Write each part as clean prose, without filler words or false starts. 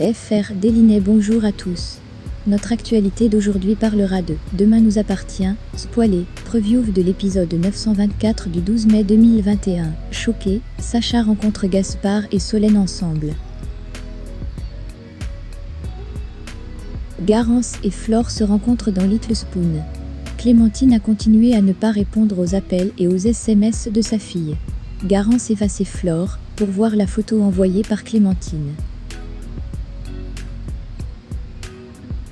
FR Délinet. Bonjour à tous. Notre actualité d'aujourd'hui parlera de Demain nous appartient, spoilé, preview de l'épisode 924 du 12 mai 2021. Choqué, Sacha rencontre Gaspard et Solène ensemble. Garance et Flore se rencontrent dans Little Spoon. Clémentine a continué à ne pas répondre aux appels et aux SMS de sa fille. Garance efface Flore pour voir la photo envoyée par Clémentine.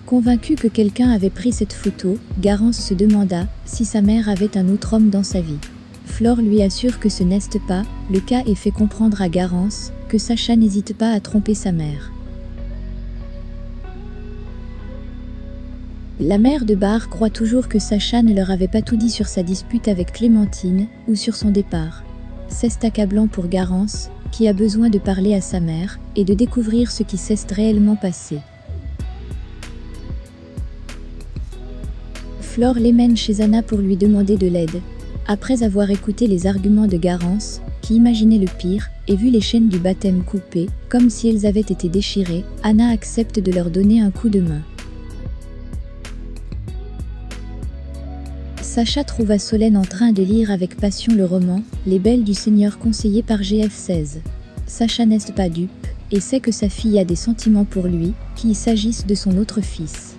Convaincue que quelqu'un avait pris cette photo, Garance se demanda si sa mère avait un autre homme dans sa vie. Flore lui assure que ce n'est pas le cas et fait comprendre à Garance que Sacha n'hésite pas à tromper sa mère. La mère de Bar croit toujours que Sacha ne leur avait pas tout dit sur sa dispute avec Clémentine ou sur son départ. C'est accablant pour Garance, qui a besoin de parler à sa mère et de découvrir ce qui s'est réellement passé. Flore les mène chez Anna pour lui demander de l'aide. Après avoir écouté les arguments de Garance, qui imaginait le pire, et vu les chaînes du baptême coupées, comme si elles avaient été déchirées, Anna accepte de leur donner un coup de main. Sacha trouva Solène en train de lire avec passion le roman « Les Belles du Seigneur » conseillé par GF16. Sacha n'est pas dupe, et sait que sa fille a des sentiments pour lui, qu'il s'agisse de son autre fils.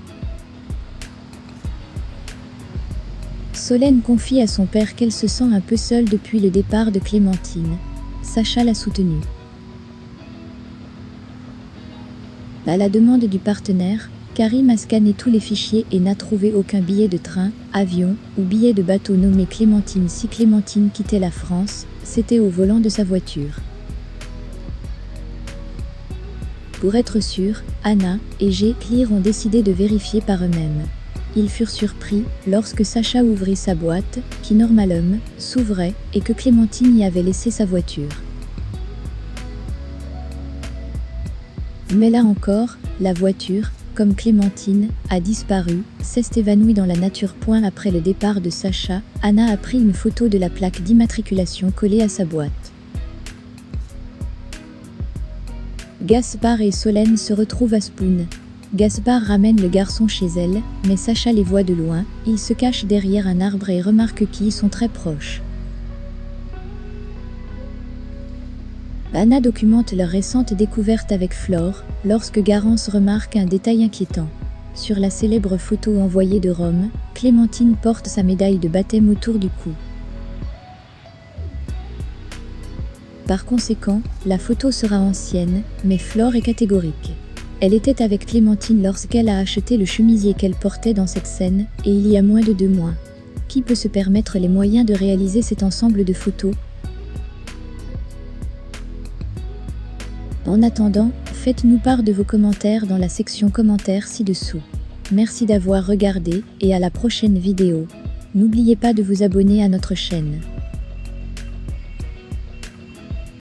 Solène confie à son père qu'elle se sent un peu seule depuis le départ de Clémentine. Sacha l'a soutenue. À la demande du partenaire, Karim a scanné tous les fichiers et n'a trouvé aucun billet de train, avion ou billet de bateau nommé Clémentine. Si Clémentine quittait la France, c'était au volant de sa voiture. Pour être sûr, Anna et Claire ont décidé de vérifier par eux-mêmes. Ils furent surpris lorsque Sacha ouvrit sa boîte, qui normalement s'ouvrait, et que Clémentine y avait laissé sa voiture. Mais là encore, la voiture, comme Clémentine, a disparu, s'est évanouie dans la nature. Après le départ de Sacha, Anna a pris une photo de la plaque d'immatriculation collée à sa boîte. Gaspard et Solène se retrouvent à Spoon. Gaspard ramène le garçon chez elle, mais Sacha les voit de loin, il se cache derrière un arbre et remarque qu'ils sont très proches. Anna documente leur récente découverte avec Flore, lorsque Garance remarque un détail inquiétant. Sur la célèbre photo envoyée de Rome, Clémentine porte sa médaille de baptême autour du cou. Par conséquent, la photo sera ancienne, mais Flore est catégorique. Elle était avec Clémentine lorsqu'elle a acheté le chemisier qu'elle portait dans cette scène, et il y a moins de 2 mois. Qui peut se permettre les moyens de réaliser cet ensemble de photos? En attendant, faites-nous part de vos commentaires dans la section commentaires ci-dessous. Merci d'avoir regardé et à la prochaine vidéo. N'oubliez pas de vous abonner à notre chaîne.